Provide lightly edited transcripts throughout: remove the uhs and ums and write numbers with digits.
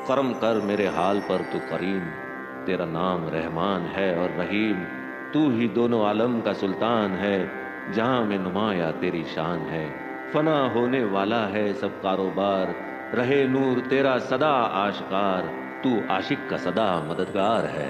करम कर मेरे हाल पर तू करीम। तेरा नाम रहमान है और रहीम, तू ही दोनों आलम का सुल्तान है। जहां में नुमाया तेरी शान है, फना होने वाला है सब कारोबार। रहे नूर तेरा सदा आशकार, तू आशिक का सदा मददगार है।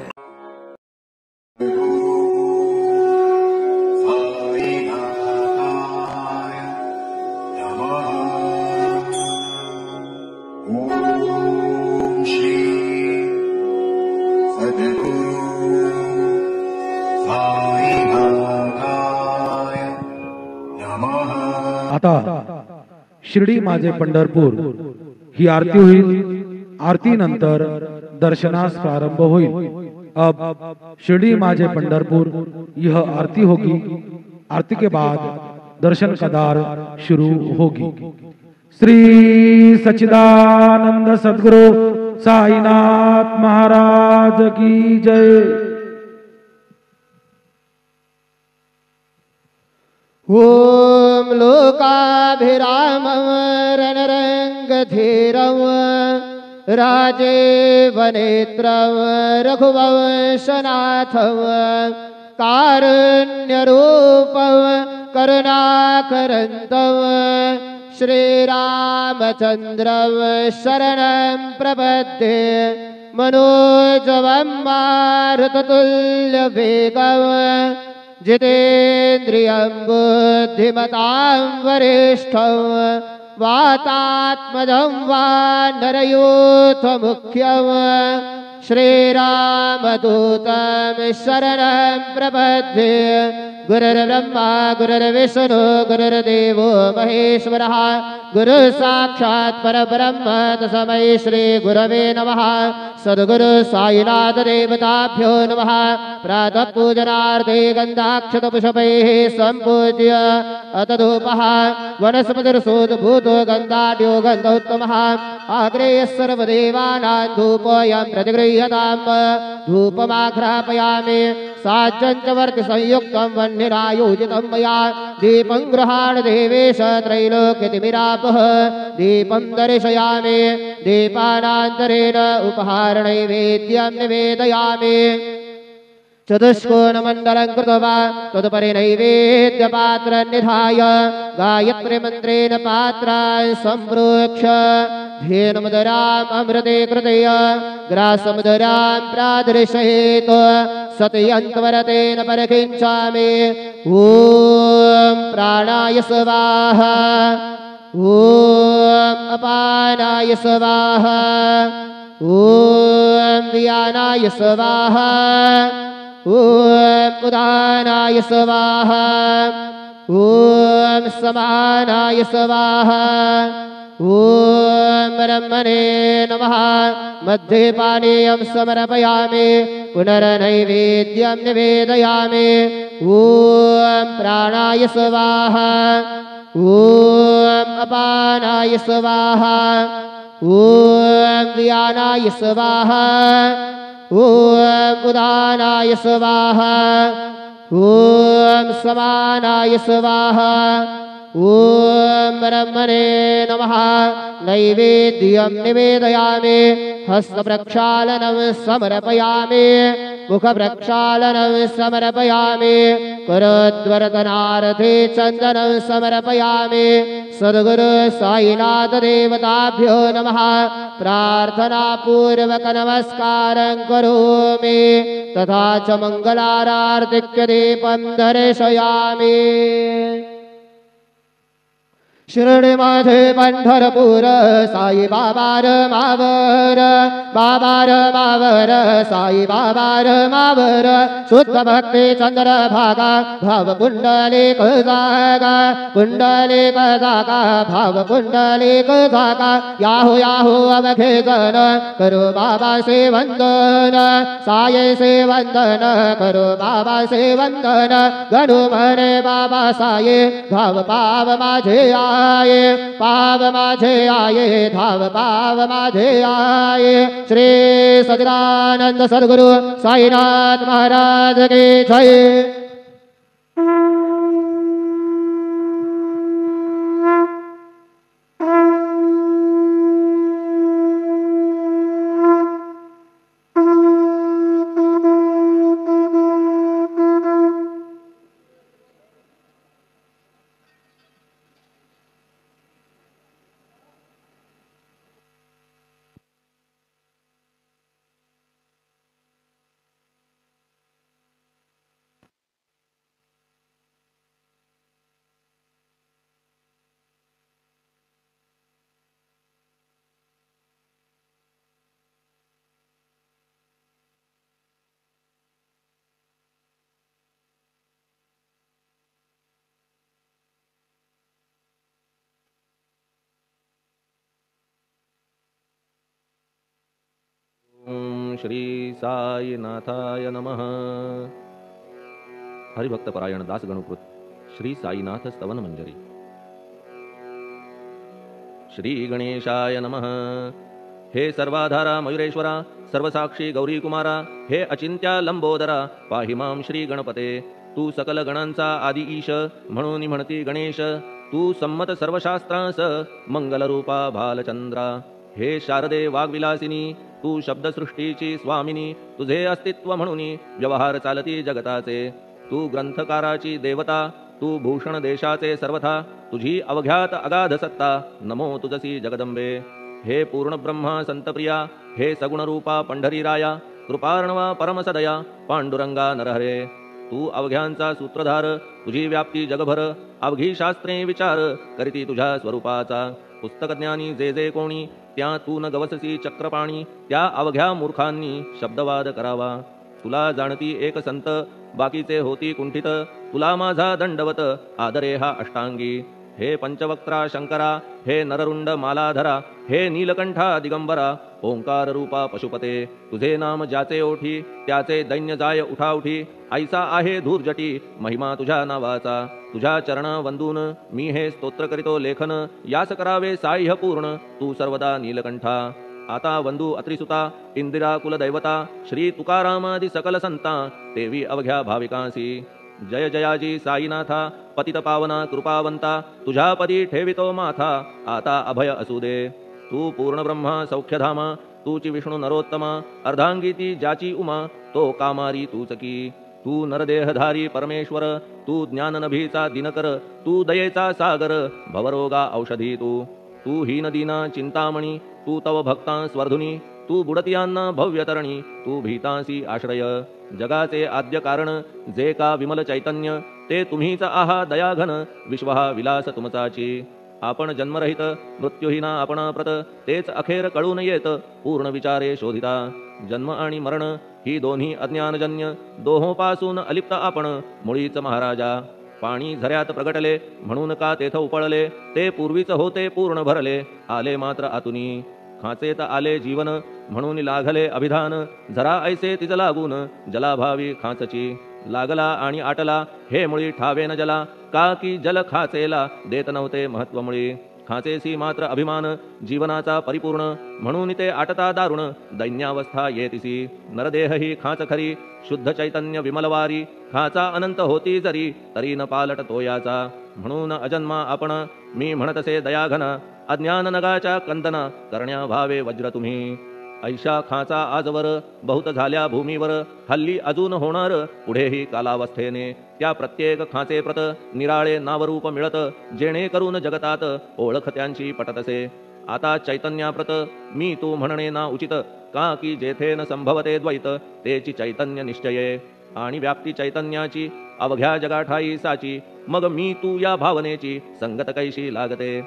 आता शिर्डी माझे पंढरपूर ही आरती होईल। आरती नंतर दर्शनास प्रारंभ होईल। अब शिर्डी माझे पंढरपुर यह आरती होगी। आरती के बाद दर्शन कदार शुरू होगी। श्री सच्चिदानंद सद्गुरु साईनाथ महाराज की जय। ओम लोकाभिरामं रणरंगधीरं राजीवनेत्रं रघुवंशनाथं कारुण्यरूपं करुणाकरन्तं श्रीरामचन्द्रं शरणं प्रपद्ये। मनोजवं मारुततुल्यवेगं जितेन्द्रियं बुद्धिमतां वरिष्ठं वातात्मजं वानरयूथमुख्यं श्रीरामदूतं शरणं प्रपद्ये। गुरुर्ब्रह्मा गुरुर्विष्णु गुरुर्देवो महेश्वरः गुरु साक्षात् परब्रह्म तस्मै श्री गुरवे नमः। सद्गुरु साईनाथ देवताभ्यो नमः। प्रातः पूजनार्थे गन्धाक्षतपुष्पैः सम्पूज्य अथ धूपः वनस्पतिर्सोद्भूतो गन्धाढ्यो गन्धोत्तमः। अग्रे सर्वदेवानां धूपोऽयं प्रतिगृह्यताम्। धूपमाघ्रापयामि साज्जञ्चवर्ति संयुक्तं वह्निरायोजितं मया। दीपं गृहाण देवेश त्रैलोक्यतिमिरापः। दीपं दर्शयामि दीपानान्तरेण उपहारनैवेद्यं निवेदयामि। चतुष्कोणमण्डलं कृत्वा तदुपरि नैवेद्यपात्रं निधाय गायत्रीमन्त्रेण पात्रान् सम्प्रोक्ष्य धेनुमुदराम् अमृते कृतय ग्रासमुदरां प्रादर्शयेत्। सत्यन्त्वरतेन परिकिञ्चामि। ॐ प्राणाय स्वाहा ॐ अपानाय स्वाहा ॐ व्यानाय स्वाहा ॐ उदानाय स्वाहा ॐ समानाय स्वाहा ॐ ब्रह्मणे नमः। मध्ये पानीयं समर्पयामि पुनर्नैवेद्यं निवेदयामि। ॐ प्राणाय स्वाहा ॐ अपानाय स्वाहा ॐ व्यानाय स्वाहा ॐ उदानाय स्वाहा ॐ समानाय स्वाहा ॐ ब्रह्मणे नमः। नैवेद्यं निवेदयामि। हस्तप्रक्षालनं समर्पयामि मुखप्रक्षालनं समर्पयामि। करोद्वर्तनार्थे चन्दनं समर्पयामि। सद्गुरु साईनाथ देवताभ्यो नमः। प्रार्थनापूर्वक नमस्कारं करोमि तथा च मङ्गलारार्तिक्य दीपं दर्शयामि। शिर्डी माझे पंढरपूर साई बाबार मावर बाबार मावर साई बाबार मावर। शुद्ध भक्ती चंद्र भागा भाव कुंडलिक जागा कुंडलिक जागा भाव कुंडलिक जागा। याहू याहू अवघे जन करो बाबा से वंदन साये से वंदन करो बाबा से वंदन। गणु मरे बाबा साये भाव पाव माझे आये पाव माझे आये धाव पाव माझे आये। श्री सच्चिदानंद सद्गुरु साईनाथ महाराज की जय। श्री साईनाथाय नमः। हरिभक्तपरायण दास गणुकृत श्री साईनाथ स्तवन मंजरी। श्री गणेशाय नमः। हे सर्वाधारा मयुरेश्वरा सर्वसाक्षी गौरी कुमारा, हे अचिंत्या लंबोदरा पाहि मां श्री गणपते। तू सकल गणांचा आदि ईश म्हणून म्हणती गणेश, तू संमत सर्वशास्त्रांस मंगलरूपा भालचंद्रा। हे शारदे वाग्विलासिनी तू शब्दसृष्टीची स्वामिनी, तुझे अस्तित्व म्हणून व्यवहार चालती जगताचे। तू ग्रंथकाराची देवता, तू भूषण देशाचे सर्वथा, तुझी अवघ्यात अगाध सत्ता, नमो तुझसी जगदंबे। हे पूर्ण ब्रह्मा संतप्रिया, हे सगुणरूपा पंढरीराया, कृपार्णवा परमसदया पांडुरंगा नरहरे। तू अवघ्यांचा सूत्रधार, तुझी व्याप्ती जगभर, अवघी शास्त्रे विचार करीती तुझ्या स्वरूपाचा। पुस्तकज्ञानी जे जे कोणी, त्या तू न गवससी चक्रपाणी, त्या अवघ्या मूर्खांनी शब्दवाद करावा। तुला जाणती एक संत, बाकीचे होती कुंठित, तुला माझा दंडवत आदरे हा अष्टांगी। हे पंचवक्त्रा शंकरा, हे नररुंड मालाधरा, हे नीलकंठा दिगंबरा, ओंकार रूपा पशुपते। तुझे नाम ज्याचे ओठी, त्याचे दैन्य जाय उठाउठी, ऐसा आहे धूर्जटी महिमा तुझ्या नावाचा। तुझ्या चरणा वंदून मी हे स्तोत्र करीतो लेखन, यास करावे साह्य पूर्ण तू सर्वदा नीलकंठा। आता वंदू अत्रिसुता इंदिरा कुलदैवता, श्री तुकारामादि सकल संता, देवी अवघ्या भाविकांसी। जय जयाजी साईनाथा पतित पावना कृपावंता, तुझ्या पदी ठेवितो माथा आता अभय असू दे। तू पूर्ण ब्रह्मा सौख्यधामा, तूची विष्णू नरोत्तमा, अर्धांगी ती ज्याची उमा, तो कामारी तूच की। तू नरदेहधारी परमेश्वर, तू ज्ञाननभीचा दिनकर, तू दयेचा सागर, भवरोगा औषधी तू। तू हीनदीना चिंतामणी, तू तव भक्तां स्वर्धुनी, तू बुडतियांना भव्यतरणी, तू भीतांसी आश्रय। जगाचे आद्य कारण जे का विमल चैतन्य, ते तुम्हीच आहा दयाघन, विश्व हा विलास तुमचाची। आपण जन्मरहित मृत्यूहीना आपणा प्रत, तेच अखेर कळून येत पूर्ण विचारे शोधिता। जन्म आणि मरण ही दोन्ही अज्ञानजन्य, दोहोपासून अलिप्त आपण मुळीच महाराजा। पाणी झऱ्यात प्रगटले म्हणून का तेथ उपळले, ते पूर्वीच होते पूर्ण भरले, आले मात्र आतुनी। खाचेत आले जीवन म्हणून लागले अभिधान, झरा ऐसे तिज लागून जलाभावी खाचची। लागला आणि आटला हे मुळी ठावे न जला, का की जल खाचेला देत नव्हते महत्व मुळी। खाचेसी मात्र अभिमान जीवनाचा परिपूर्ण, म्हणून ते आटता दारुण दैन्यावस्था येतिसी। नरदेह ही खाच खरी शुद्ध चैतन्य विमलवारी, खाचा अनंत होती जरी तरी न पालट तोयाचा। म्हणून अजन्मा आपण मी म्हणतसे दयाघन, अज्ञान नगाच्या कंदना करण्या भावे वज्र तुम्ही। ऐशा खाचा आजवर बहुत झाल्या भूमीवर, हल्ली अजून होणार पुढेही कालावस्थेने। त्या प्रत्येक खाचे प्रत निराळे नावरूप मिळत, जेणे करून जगतात ओळख त्यांची पटतसे। आता चैतन्याप्रत मी तू म्हणणे ना उचित, का की जेथे न संभवते द्वैत तेची चैतन्य निश्चये। आणि व्याप्ती चैतन्याची अवघ्या जगाठाई साची, मग मी तू या भावनेची संगत कैशी लागते।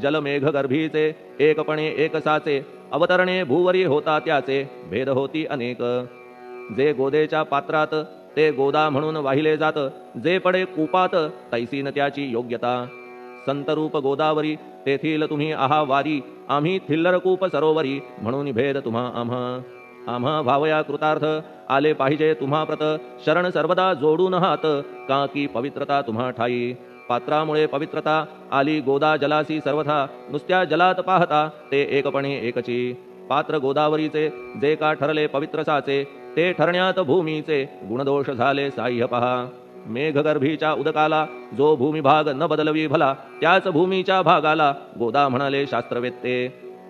जलमेघ गर्भीचे एकपणे एक साचे, अवतरणे भूवरी होता त्याचे भेद होती अनेक। जे गोदेच्या पात्रात ते गोदा म्हणून वाहिले जात, जे पडे कूपात तैसीन त्याची योग्यता। संतरूप गोदावरी तेथील तुम्ही आहा वारी, आम्ही थिल्लर कूप सरोवरी म्हणून भेद तुम्हा आम्हा। आम्हा भावया कृतार्थ आले पाहिजे तुम्हा प्रत, शरण सर्वदा जोडून हात, का की पवित्रता तुम्हा ठाई। पात्रामुळे पवित्रता आली गोदा जलासी सर्वथा, नुसत्या जलात पाहता ते एकपणे एकची। पात्र गोदावरीचे जे का ठरले पवित्र साचे, ते ठरण्यात भूमीचे गुणदोष झाले साह्य पहा। मेघगर्भीच्या उदकाला जो भूमिभाग न बदलवी भला, त्याच भूमीच्या भागाला गोदा म्हणाले शास्त्रवेत्ते।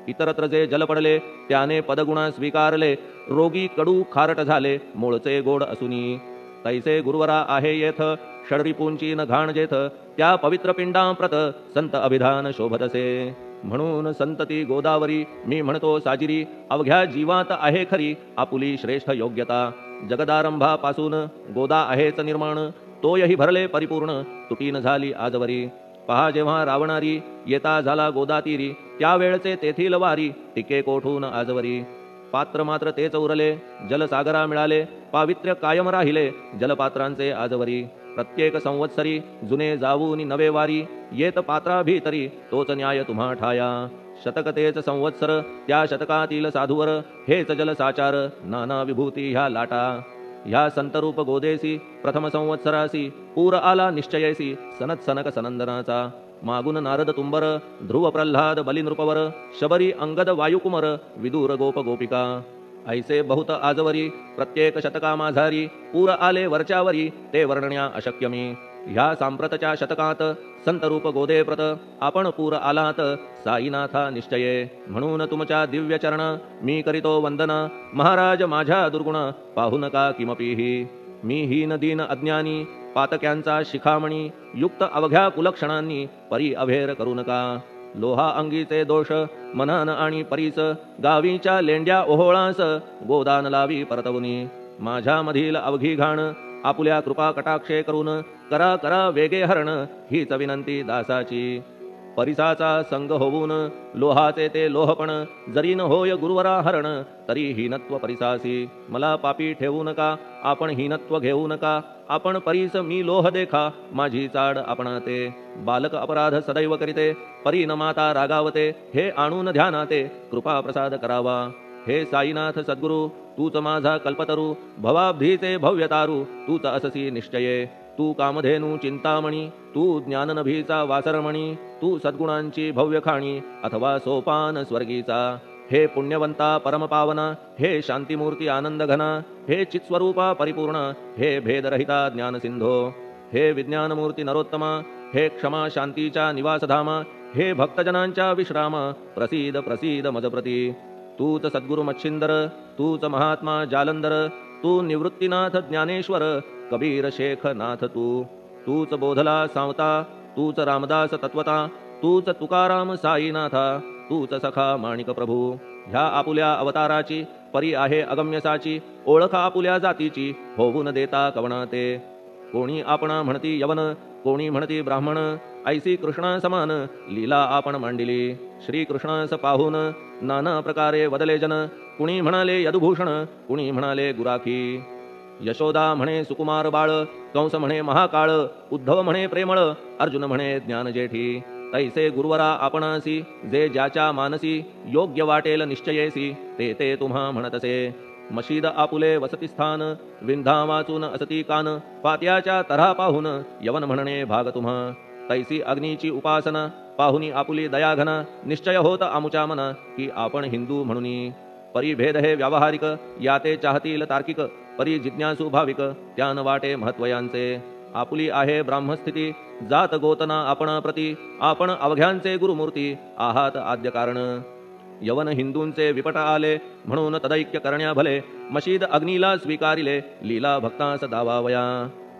इतरत्र जे जल पडले त्याने पदगुणा स्वीकारले, रोगी कडू खारट झाले मूळचे गोड असुनी। तैसे गुरुवरा आहे येथ षडरिपूंची न घाण जेथ, त्या पवित्र पिंडांप्रत संत अभिधान शोभतसे। म्हणून संतती गोदावरी मी म्हणतो साजिरी, अवघ्या जीवात आहे खरी आपुली श्रेष्ठ योग्यता। जगदारंभापासून गोदा आहेच निर्माण, तोयही भरले परिपूर्ण तुटीन झाली आजवरी। पहा जेव्हा रावणारी येता झाला गोदातीरी, त्यावेळचे तेथील वारी टिके कोठून आजवरी। पात्र मात्र तेच उरले जलसागरा मिळाले, पावित्र्य कायम राहिले जलपात्रांचे आजवरी। प्रत्येक संवत्सरी जुने जाऊनी नवे वारी, येत पात्रा भीतरी तोच न्याय तुम्हा ठाया। शतक तेच संवत्सर त्या शतकातील साधूवर हेच जल साचार नाना विभूती ह्या लाटा. ह्या संतरूप गोदेसी प्रथम संवत्सरासी पूर आला निश्चयेसी सनत सनक सनंदनाचा. मागून नारद तुंबर ध्रुव प्रल्हाद बलिनृपवर शबरी अंगद वायुकुमर विदूर गोप गोपिका. ऐसे बहुत आजवरी प्रत्येक शतका माझारी पूर आले वरच्यावरी ते वर्णण्या अशक्यमी. ह्या सांप्रतच्या शतकात संतरूप गोदे प्रत आपण पूर आलात साईनाथा निश्चये. म्हणून तुमच्या दिव्य चरण मी करीतो वंदन महाराज माझ्या दुर्गुण पाहू नका किमपीही. मी हीन दीन अज्ञानी पातक्यांचा शिखामणी युक्त अवघ्या कुलक्षणांनी परी अभेर करू नका. लोहा अंगीचे दोष मनान आणि परीस गावीच्या लेंड्या ओहोळास गोदान लावी परतवुनी. माझ्या मधील अवघी घाण आपुल्या कृपा कटाक्षे करून करा करा वेगे हरण हीच विनंती दासाची. परिसाचा संग होऊन लोहाचे ते लोहपण जरी न होय गुरुवरा हरण तरी हीनत्व परिसासी. मला पापी ठेवू नका आपण हीनत्व घेऊ नका. आपण परीस मी लोह देखा माझी चाड आपणाते. बालक अपराध सदैव करीते परी न माता रागावते. हे आणून ध्यानाते कृपा प्रसाद करावा. हे साईनाथ सद्गुरु तूच माझा कल्पतरू भवाब्धीचे भव्यतारू तूच अससी निश्चये. तू कामधेनू चिंतामणी तू ज्ञाननभीचा वासरमणी. तू सद्गुणांची भव्य खाणी अथवा सोपान स्वर्गीचा. हे पुण्यवंता परमपावना हे शांतिमूर्ती आनंद घना. हे चित्स्वरूपा परिपूर्ण हे भेदरहिता ज्ञानसिंधो. हे विज्ञानमूर्ती नरोत्तमा हे क्षमा शांतीच्या निवासधामा. हे भक्तजनांच्या विश्राम प्रसीद प्रसीद मजप्रती. तूच सद्गुरु मच्छिंदर तूच महात्मा जालंधर. तू निवृत्तीनाथ ज्ञानेश्वर कबीर शेख नाथ. तूच बोधला सांवता तूच रामदास तत्वता. तूच तुकाराम साईनाथा तूच सखा माणिक प्रभू. ह्या आपुल्या अवताराची परी आहे अगम्यसाची. ओळख आपुल्या जातीची होऊन देता कवणाते. कोणी आपणा म्हणती यवन कोणी म्हणती ब्राह्मण. ऐसी कृष्णा समान लीला आपण मांडिली. श्रीकृष्णास पाहून नाना प्रकारे वदले जन. कुणी म्हणाले यदुभूषण कुणी म्हणाले गुराखी. यशोदा म्हणे सुकुमार बाळ. कंस म्हणे महाकाळ. उद्धव म्हणे प्रेमळ. अर्जुन म्हणे ज्ञानजेठी. तैसे गुरुवरा आपणासी जे ज्याच्या मानसी योग्य वाटेल निश्चयेसी ते ते तुम्हा म्हणतसे. मशीद आपुले वसतिस्थान विंधा वाचून असती कान. पात्याच्या तऱ्हा पाहून यवन म्हणणे भाग तुम्हा. तैसी अग्नीची उपासना पाहुनी आपुली दयाघना. निश्चय होत आमुच्या मना की आपण हिंदू म्हणूनी. परिभेद हे व्यावहारिक याते चाहतील तार्किक. परी जिज्ञासू भाविक त्यान वाटे महत्वयांचे. आपुली आहे ब्राह्मस्थिती जात गोतना आपणा प्रती. आपण अवघ्यांचे गुरुमूर्ती आहात आद्य कारण. यवन हिंदूंचे विपट आले म्हणून तदैक्य करण्या भले. मशीद अग्नीला स्वीकारिले लीला भक्तास दावावया.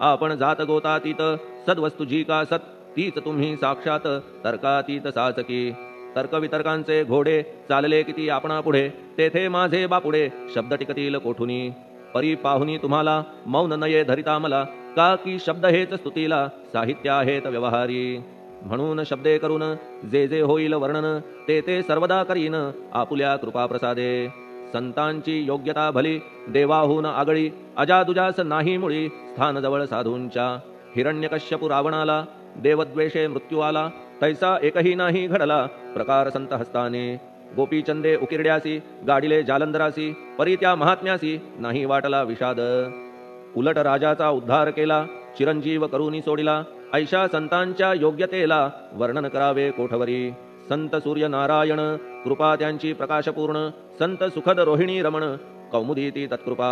आपण जात गोतातीत सद्वस्तु जी का सत तीच तुम्ही साक्षात तर्कातीत साचकी. तर्कवितर्कांचे घोडे चालले किती आपणा पुढे. तेथे माझे बापुडे शब्द टिकतील कोठुनी. परी पाहुनी तुम्हाला मौन नये धरिता मला. का की शब्द हेच स्तुतीला साहित्य आहेत व्यवहारी. म्हणून शब्दे करून जे जे होईल वर्णन ते ते सर्वदा करीन आपुल्या कृपा प्रसादे. संतांची योग्यता भली देवाहून आगळी. अजादुजास नाही मुळी स्थान जवळ साधूंच्या. हिरण्यकश्यपु रावणाला देवद्वेषे मृत्यू आला. तैसा एकही नाही घडला प्रकार संत हस्ताने. गोपीचंदे उकिरड्यासी गाडिले जालंधरासी. परी त्या महात्म्यासी नाही वाटला विषाद. उलट राजाचा उद्धार केला चिरंजीव करूनी सोडिला. ऐशा संतांच्या योग्यतेला वर्णन करावे कोठवरी. संत सूर्य नारायण कृपा त्यांची प्रकाशपूर्ण. संत सुखद रोहिणी रमण कौमुदीती तत्कृपा.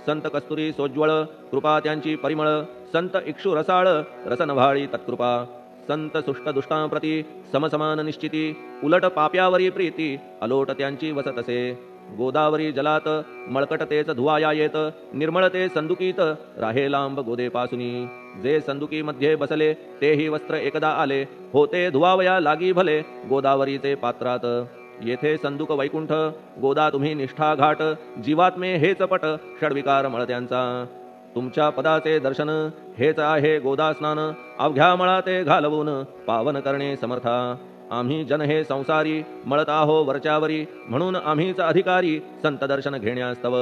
संत कस्तुरी सोज्वळ कृपा त्यांची परिमळ. संत इक्षु रसाळ रसनभाळी तत्कृपा. संत सुष्ट दुष्टांप्रती समसमान निश्चिती. उलट पाप्यावरी प्रीती अलोट त्यांची वसतसे. गोदावरी जलात मळकट तेच धुवाया येत. निर्मळते संदुकीत राहे लांब गोदेपासुनी. जे संदुकीमध्ये बसले तेही वस्त्र एकदा आले. होते धुवावया लागी भले गोदावरीचे पात्रात. येथे संदुक वैकुंठ गोदा तुम्ही निष्ठा घाट. जीवात्मे हेच पट षडविकार मळत्यांचा. तुमच्या पदाचे दर्शन हेच आहे गोदा स्नान. अवघ्या मळा ते घालवून पावन करणे समर्था. आम्ही जन हे संसारी मळत आहो वरच्यावरी. म्हणून आम्हीच अधिकारी संत दर्शन घेण्यास्तव.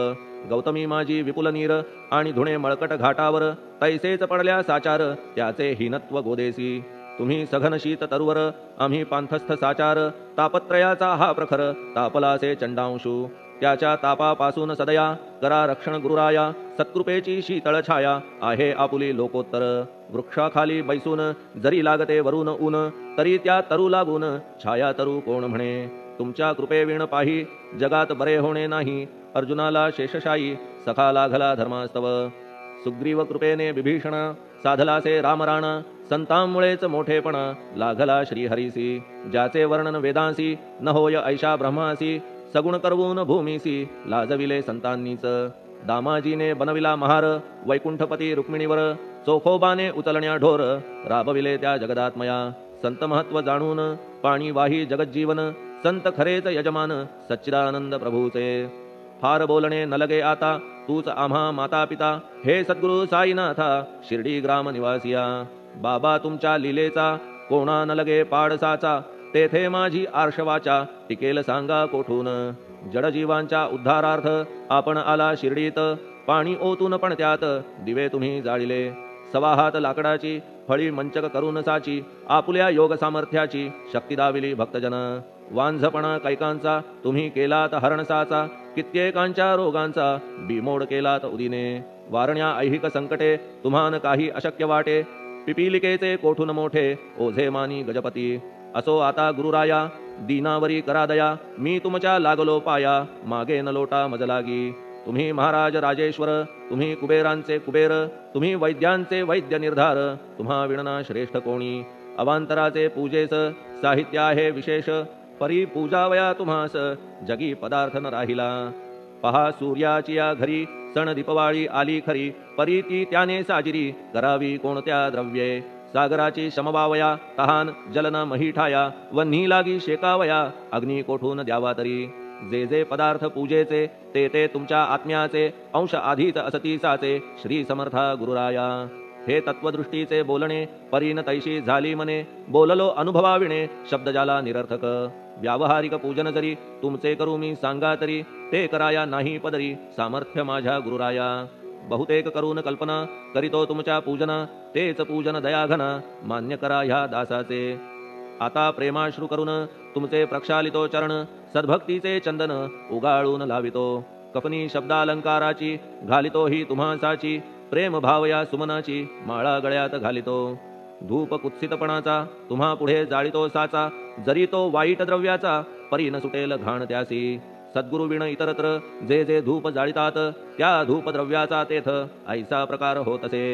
गौतमी माझी विपुल नीर आणि धुणे मळकट घाटावर. तैसेच पडल्या साचार त्याचे हीनत्व गोदेसी. तुम्ही सघन शीत तरुवर आम्ही पांथस्थ साचार तापत्रयाचा हा प्रखर तापलासे चंडांशू त्याच्या तापापासून सदया करा रक्षण गुरुराया सत्कृपेची शीतळ छाया आहे आपुली लोकोत्तर वृक्षाखाली बैसून जरी लागते वरून ऊन तरी त्या तरू लागून छाया तरू कोण म्हणे तुमच्या कृपेविण पाही जगात बरे होणे नाही अर्जुनाला शेषशायी सखा लागला धर्मास्तव सुग्रीव कृपेने विभीषण साधलासे रामराण संतांमुळेच मोठेपणा लागला श्रीहरीसी ज्याचे वर्णन वेदांसी न होय ऐशा ब्रह्मासी सगुण करवून भूमीसी लाजविले संतांनीच दामाजीने बनविला महार वैकुंठपती रुक्मिणीवर चोखोबाने उचलण्या ढोर राबविले त्या जगदात्मया संत महत्व जाणून पाणी वाही जगज्जीवन संत खरेच यजमान सच्चिदानंद प्रभूचे फार बोलणे न लगे आता तूच आम्हा माता पिता हे सद्गुरु साईनाथा शिर्डी ग्राम निवासिया बाबा तुमच्या लीलेचा कोणा न लगे पाडसाचा तेथे माझी आर्षवाचा टिकेल सांगा कोठून जडजीवांच्या उद्धारार्थ आपण आला शिर्डीत पाणी ओतून पण त्यात दिवे तुम्ही जाळिले सवा हात लाकडाची फळी मंचक करून साची आपुल्या योग सामर्थ्याची शक्ती दाविली भक्तजन वांझपणा कैकांचा तुम्ही केलात हरणसाचा कित्येकांच्या रोगांचा बिमोड केलात उदिने वारण्या ऐहिक संकटे तुम्हान काही अशक्य वाटे पिपीलिकेचे कोठून मोठे ओझे मानी गजपती असो आता गुरुराया दीनावरी करा दया मी तुमच्या लागलो पाया मागे न लोटा मज लागी तुम्ही महाराज राजेश्वर तुम्ही कुबेरांचे कुबेर तुम्ही वैद्यांचे वैद्य निर्धार तुम्हा विणना श्रेष्ठ कोणी अवांतराचे पूजेस साहित्य आहे विशेष परी पूजावया तुम्हास जगी पदार्थ न राहिला पहा सूर्याची या घरी सण दीपवाळी आली खरी परी ती त्याने साजिरी करावी कोणत्या द्रव्ये सागराची शमवावया तहान जलन महीठाया वन्ही लागी शेकावया अग्नी कोठून द्यावा तरी जे जे पदार्थ पूजेचे ते ते तुमच्या आत्म्याचे अंश आधीच असतीसाचे श्री समर्था गुरुराया हे तत्वदृष्टीचे बोलणे परीन तैशी झाली मने बोललो अनुभवाविणे शब्द जाला निरर्थक व्यावहारिक पूजन जरी तुमचे करू मी सांगा तरी ते कराया नाही पदरी सामर्थ्य माझ्या गुरुराया बहुतेक करून कल्पना करीतो तुमच्या पूजन तेच पूजन दयाघन मान्य करा ह्या दासाचे आता प्रेमाश्रू करून तुमचे प्रक्षालितो चरण सद्भक्तीचे चंदन उगाळून लावितो कपनी शब्दालंकाराची घालितो ही तुम्हासाची प्रेम भावया सुमनाची माळा गळ्यात घालितो धूप कुत्सितपणाचा तुम्हा पुढे जाळितो साचा जरी तो वाईट द्रव्याचा परी न सुटेल घाण त्यासी सद्गुरु विण इतरत्र जे जे धूप जाळितात त्या धूपद्रव्याचा तेथ ऐसा प्रकार होत असे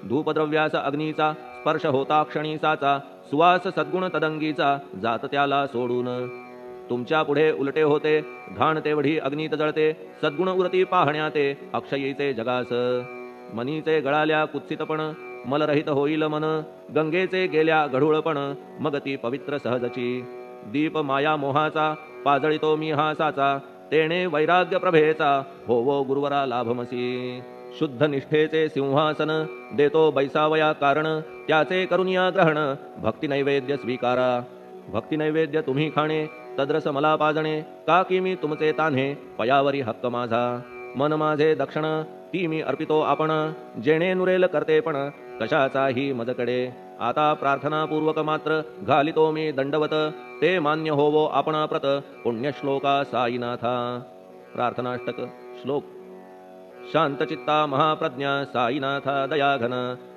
धूपद्रव्याचा अग्नीचा स्पर्श होता क्षणी साचा सुवास सद्गुण तदंगीचा जात त्याला सोडून तुमच्या पुढे उलटे होते घाण तेवढी अग्नीत जळते सद्गुण उरती पाहण्याते अक्षयीचे जगास मनीचे गळाल्या कुत्सितपण मलरहित होईल मन गंगेचे गेल्या गढूळपण मग ती पवित्र सहजची दीप माया मोहाचा पाजळितो मी हा साचा तेणे वैराग्य प्रभेचा होवो गुरुवरा लाभमसी शुद्ध निष्ठेचे सिंहासन देतो बैसावया कारण त्याचे करुनिया ग्रहण भक्ती नैवेद्य स्वीकारा भक्ती नैवेद्य तुम्ही खाणे तद्रस मला पाजणे का की मी तुमचे तान्हे पयावरी हक्क माझा मन माझे दक्षिण ती मी अर्पितो आपण जेणे नुरेल करतेपण कशाचाही मजकडे आता प्रार्थनापूर्वक मात्र घालितो मी दंडवत ते मान्य होवो आपण प्रत पुण्यश्लोका साईनाथा प्रार्थनाष्टक श्लोक शांतचित्ता महाप्रज्ञा साईनाथा दयाघन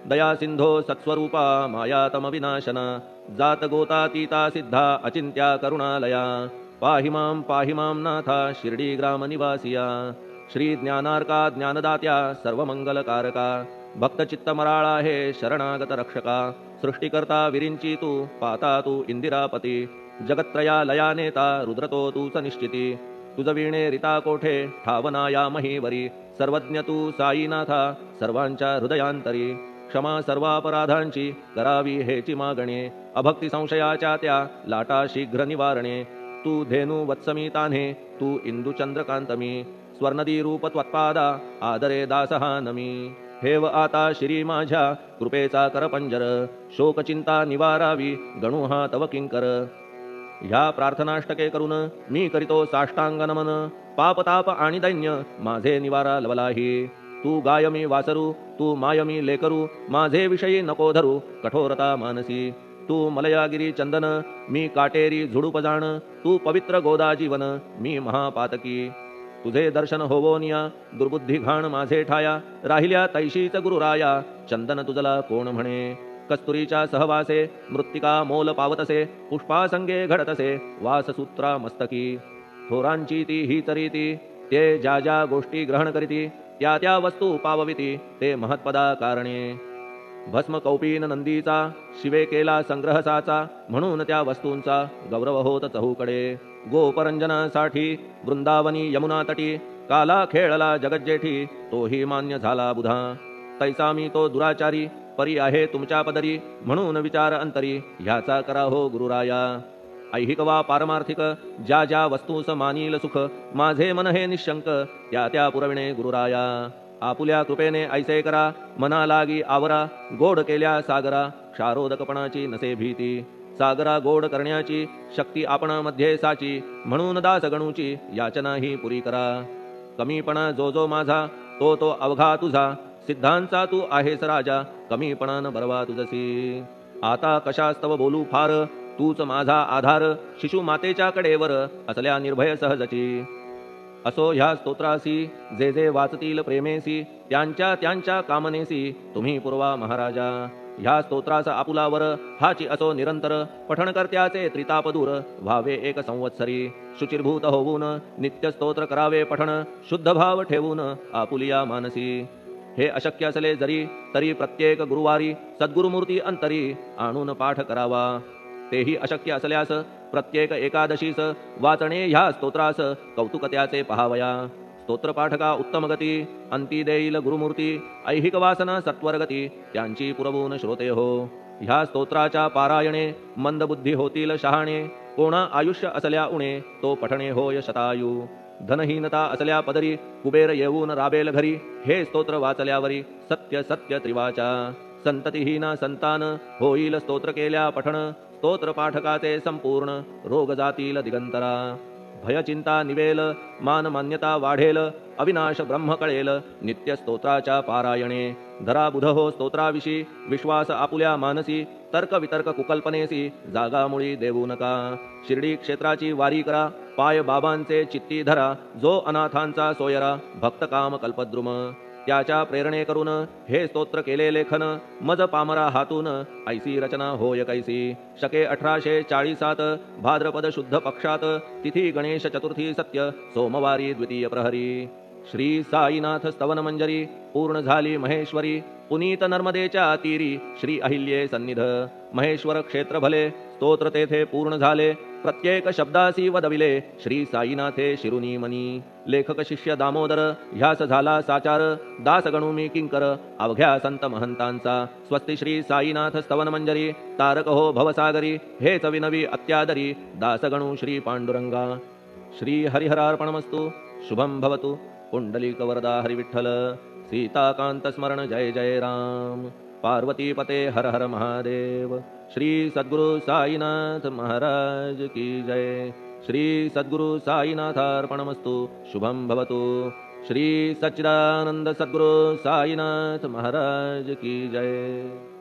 दया सिंधो सत्स्वरूपा मायातम विनाशन जात गोतातीता सिद्धा अचिंत्या करुणालया पाहि मां नाथा शिर्डी ग्राम निवासिया श्री ज्ञानार्का ज्ञानदात्या सर्वमंगलकारका भक्तचित्त मराळा हे शरणागत रक्षका सृष्टिकर्ता विरिंची तू पाता तू इंदिरापती जगत्त्रया लया नेता रुद्रतो तू सनिश्चिती तुझ वीणे रिता कोठे ठावनाया महीवरी सर्वज्ञ तू साईनाथा सर्वांच्या हृदयांतरी क्षमा सर्वापराधांची करावी हेची मागणे अभक्ती संशयाच्या त्या लाटा शीघ्र निवारणे तू धेनू वत्समी तान्हे तू इंदुचंद्रकांतमी स्वर्णदी रूप त्वत्पादा आदरे दासहा नमी ठेव आता श्री माझ्या कृपेचा करपंजर शोकचिंता निवारावी गणू हा तव किंकर ह्या प्रार्थनाष्टके करून मी करीतो साष्टांग नमन पापताप आणि दैन्य माझे निवारा लवलाही तू गायमी वासरू तू मायमी लेकरू माझे विषयी नको धरू कठोरता मानसी तू मलयागिरी चंदन, मी काटेरी झुडूप जाण, तू पवित्र गोदा जीवन, मी महापातकी. तुझे दर्शन होवोनिया दुर्बुद्धी घाण माझे ठाया, राहिल्या तैशीच गुरुराया, चंदन तुझला कोण म्हणे. कस्तुरीच्या सहवासे मृत्तिका मोल पावतसे, पुष्पासंगे घडतसे वाससूत्रा मस्तकी. थोरांची ती हीच रीती, ते ज्या ज्या गोष्टी ग्रहण करीती, त्या त्या वस्तू पावविती ते महत्पदा कारणे. भस्म कौपीन नंदीचा, शिवे केला संग्रह साचा, म्हणून त्या वस्तूंचा गौरव होत चहूकडे. गोपरंजनासाठी वृंदावनी यमुना तटी, काला खेळला जगज्जेठी, तोही मान्य झाला बुधा. तैसा मी तो दुराचारी, परी आहे तुमच्या पदरी, म्हणून विचार अंतरी ह्याचा करा हो गुरुराया. ऐहिक वा पारमार्थिक ज्या ज्या वस्तूस मानील सुख, माझे मन हे निशंक त्या त्या पुरविणे गुरुराया. आपुल्या कृपेने ऐसे करा मना लागी आवरा, गोड केल्या सागरा क्षारोदकपणाची नसे भीती. सागरा गोड करण्याची शक्ती आपणामध्ये साची, म्हणून दास गणूची याचना ही पुरी करा. कमीपणा जो जो माझा तो तो अवघा तुझा, सिद्धांचा तू आहेस राजा, कमीपणान बरवा तुझसी. आता कशास्तव बोलू फार, तूच माझा आधार, शिशु मातेच्या कडेवर असल्या निर्भय सहजची. असो ह्या स्तोत्रासी जे जे वाचतील प्रेमेसी, त्यांच्या त्यांच्या कामनेसी तुम्ही पुरवा महाराजा. ह्या स्तोत्रास आपुलावर हाची असो निरंतर, पठणकर्त्याचे त्रिताप दूर व्हावे एक संवत्सरी. शुचिर्भूत होऊन नित्य स्तोत्र करावे पठण, शुद्ध भाव ठेवून आपुलिया मानसी. हे अशक्य असले जरी तरी प्रत्येक गुरुवारी सद्गुरुमूर्ती अंतरी आणून पाठ करावा. तेही अशक्य असल्यास प्रत्येक एकादशीस वाचणे ह्या स्तोत्रास कौतुक त्याचे पहावया. स्तोत्रपाठका उत्तम गती, अंती देईल गुरुमूर्ती, ऐहिक वासना सत्वरगती त्यांची पुरवून श्रोते हो. ह्या स्तोत्राच्या पारायणे मंदबुद्धी होतील शहाणे, कोणा आयुष्य असल्या उणे तो पठणे होय शतायू. धनहीनता असल्या पदरी कुबेर येऊन राबेल घरी, हे स्तोत्र वाचल्यावरी सत्य सत्य त्रिवाचा. संततिहीना संतान होईल स्तोत्र केल्या पठण, स्तोत्र पाठकाचे संपूर्ण रोग जातील दिगंतरा. भयचिंता निवेल मान मान्यता वाढेल, अविनाश ब्रह्म कळेल नित्य स्तोत्राच्या पारायणे. धरा बुध हो स्तोत्राविषयी विश्वास आपुल्या मानसी, तर्क वितर्क कुकल्पनेसी जागा मुळी देऊ नका. शिर्डी क्षेत्राची वारी करा, पाय बाबांचे चित्ती धरा, जो अनाथांचा सोयरा भक्त काम कल्पद्रुम. त्याच्या प्रेरणे करून हे स्तोत्र केले लेखन, मज पामरा हातून ऐसी रचना होय कैसी. शके 1847 भाद्रपद शुद्ध पक्षात, तिथी गणेश चतुर्थी सत्य सोमवारी द्वितीय प्रहरी. श्री साईनाथ स्तवन मंजरी पूर्ण झाली महेश्वरी, पुनीत नर्मदेच्या तीरी श्री अहिल्ये सन्निध. महेश्वर क्षेत्र भले स्तोत्र तेथे पूर्ण झाले, प्रत्येक शब्दासी वदविले श्री साईनाथे शिरुनी मनी. लेखक शिष्य दामोदर ह्यास झाला साचार, दास गणू मी किंकर अवघ्या संत महंतांचा. स्वस्ति श्री साईनाथ स्तवन मंजरी, तारक हो भवसागरी, हेच विनवी अत्यादरी दास गणू श्री पांडुरंगा. श्री हरिहरार्पणमस्तु, शुभम भवतु. पुंडलिक वरदा हरि विठ्ठल, सीताकांत स्मरण जय जय राम. पार्वती पते हर हर महादेव. श्री सद्गुरु साईनाथ महाराज की जय. श्री सद्गुरु साईनाथार्पणमस्तु, शुभम भवतु. श्री सच्चिदानंद सद्गुरु साईनाथ महाराज की जय.